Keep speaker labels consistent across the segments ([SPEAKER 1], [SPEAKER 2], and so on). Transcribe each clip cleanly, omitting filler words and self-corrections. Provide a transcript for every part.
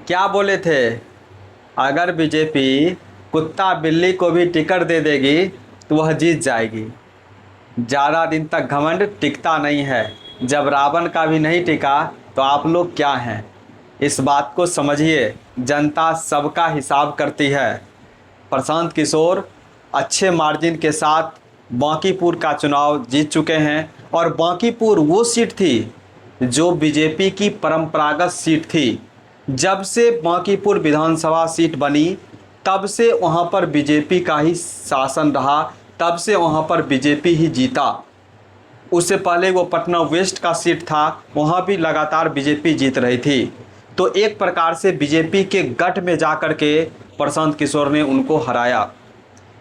[SPEAKER 1] क्या बोले थे? अगर बीजेपी कुत्ता बिल्ली को भी टिकट दे देगी तो वह जीत जाएगी। ज़्यादा दिन तक घमंड टिकता नहीं है। जब रावण का भी नहीं टिका तो आप लोग क्या हैं? इस बात को समझिए, जनता सबका हिसाब करती है। प्रशांत किशोर अच्छे मार्जिन के साथ बांकीपुर का चुनाव जीत चुके हैं और बांकीपुर वो सीट थी जो बीजेपी की परंपरागत सीट थी। जब से बांकीपुर विधानसभा सीट बनी तब से वहाँ पर बीजेपी का ही शासन रहा, तब से वहाँ पर बीजेपी ही जीता। उससे पहले वो पटना वेस्ट का सीट था, वहाँ भी लगातार बीजेपी जीत रही थी। तो एक प्रकार से बीजेपी के गढ़ में जाकर के प्रशांत किशोर ने उनको हराया।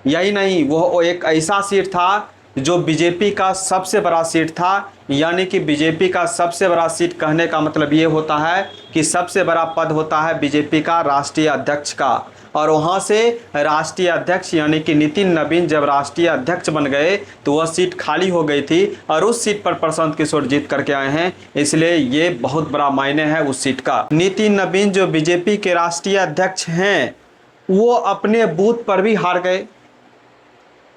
[SPEAKER 1] यही नहीं, वो एक ऐसा सीट था जो बीजेपी का सबसे बड़ा सीट था। यानी कि बीजेपी का सबसे बड़ा सीट कहने का मतलब ये होता है कि सबसे बड़ा पद होता है बीजेपी का राष्ट्रीय अध्यक्ष का। और वहाँ से राष्ट्रीय अध्यक्ष यानी कि नितिन नवीन जब राष्ट्रीय अध्यक्ष बन गए तो वह सीट खाली हो गई थी और उस सीट पर प्रशांत किशोर जीत करके आए हैं। इसलिए ये बहुत बड़ा मायने है उस सीट का। नितिन नवीन जो बीजेपी के राष्ट्रीय अध्यक्ष हैं वो अपने बूथ पर भी हार गए।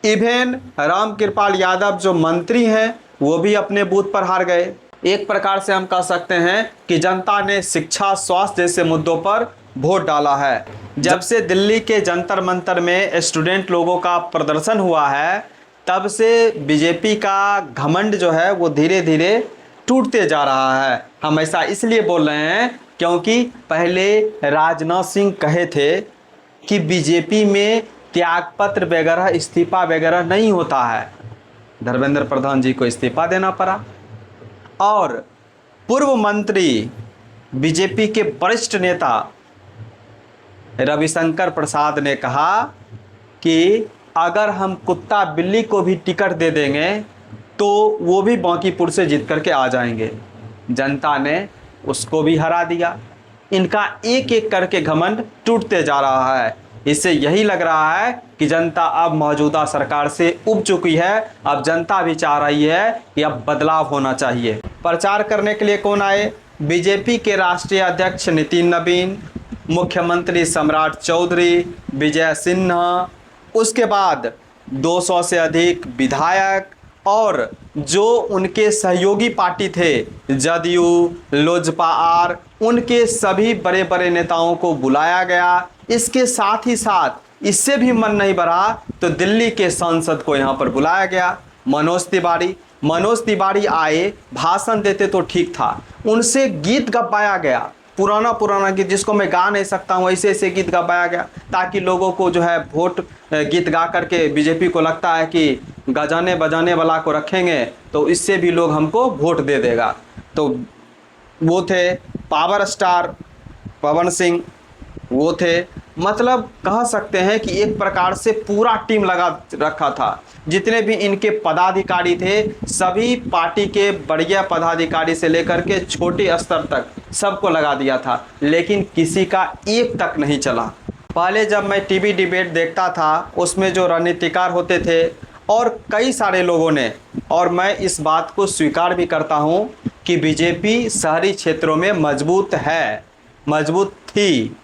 [SPEAKER 1] इवेन रामकृपाल यादव जो मंत्री हैं वो भी अपने बूथ पर हार गए। एक प्रकार से हम कह सकते हैं कि जनता ने शिक्षा, स्वास्थ्य जैसे मुद्दों पर वोट डाला है। जब से दिल्ली के जंतर मंतर में स्टूडेंट लोगों का प्रदर्शन हुआ है तब से बीजेपी का घमंड जो है वो धीरे धीरे टूटते जा रहा है। हम ऐसा इसलिए बोल रहे हैं क्योंकि पहले राजनाथ सिंह कहे थे कि बीजेपी में त्यागपत्र वगैरह, इस्तीफा वगैरह नहीं होता है। धर्मेंद्र प्रधान जी को इस्तीफा देना पड़ा। और पूर्व मंत्री बीजेपी के वरिष्ठ नेता रविशंकर प्रसाद ने कहा कि अगर हम कुत्ता बिल्ली को भी टिकट दे देंगे तो वो भी बांकीपुर से जीत करके आ जाएंगे। जनता ने उसको भी हरा दिया। इनका एक एक करके घमंड टूटते जा रहा है। इससे यही लग रहा है कि जनता अब मौजूदा सरकार से उब चुकी है। अब जनता भी चाह रही है कि अब बदलाव होना चाहिए। प्रचार करने के लिए कौन आए? बीजेपी के राष्ट्रीय अध्यक्ष नितिन नवीन, मुख्यमंत्री सम्राट चौधरी, विजय सिन्हा, उसके बाद 200 से अधिक विधायक और जो उनके सहयोगी पार्टी थे जदयू, लोजपा आर, उनके सभी बड़े बड़े नेताओं को बुलाया गया। इसके साथ ही साथ इससे भी मन नहीं भरा तो दिल्ली के सांसद को यहाँ पर बुलाया गया। मनोज तिवारी आए, भाषण देते तो ठीक था, उनसे गीत गवाया गया, पुराना गीत जिसको मैं गा नहीं सकता हूँ, ऐसे ऐसे गीत गवाया गया ताकि लोगों को जो है वोट गीत गा करके बीजेपी को लगता है कि गजाने बजाने वाला को रखेंगे तो इससे भी लोग हमको वोट दे देगा। तो वो थे पावर स्टार पवन सिंह, वो थे, मतलब कह सकते हैं कि एक प्रकार से पूरा टीम लगा रखा था। जितने भी इनके पदाधिकारी थे सभी पार्टी के बढ़िया पदाधिकारी से लेकर के छोटे स्तर तक सबको लगा दिया था, लेकिन किसी का एक तक नहीं चला। पहले जब मैं टीवी डिबेट देखता था उसमें जो रणनीतिकार होते थे और कई सारे लोगों ने, और मैं इस बात को स्वीकार भी करता हूं कि बीजेपी शहरी क्षेत्रों में मजबूत है, मजबूत थी,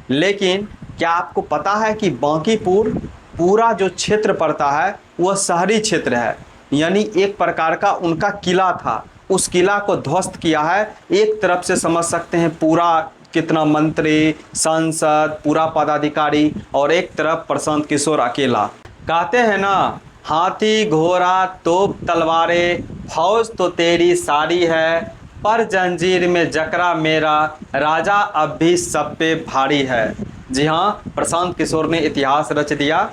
[SPEAKER 1] लेकिन क्या आपको पता है कि बांकीपुर पूरा जो क्षेत्र पड़ता है वह शहरी क्षेत्र है। यानी एक प्रकार का उनका किला था, उस किला को ध्वस्त किया है। एक तरफ से समझ सकते हैं पूरा कितना मंत्री, सांसद, पूरा पदाधिकारी, और एक तरफ प्रशांत किशोर अकेला। कहते हैं ना, हाथी घोड़ा तोप तलवारें, फौज तो तेरी सारी है, पर जंजीर में जकरा मेरा, राजा अब भी सब पे भारी है। जी हाँ, प्रशांत किशोर ने इतिहास रच दिया।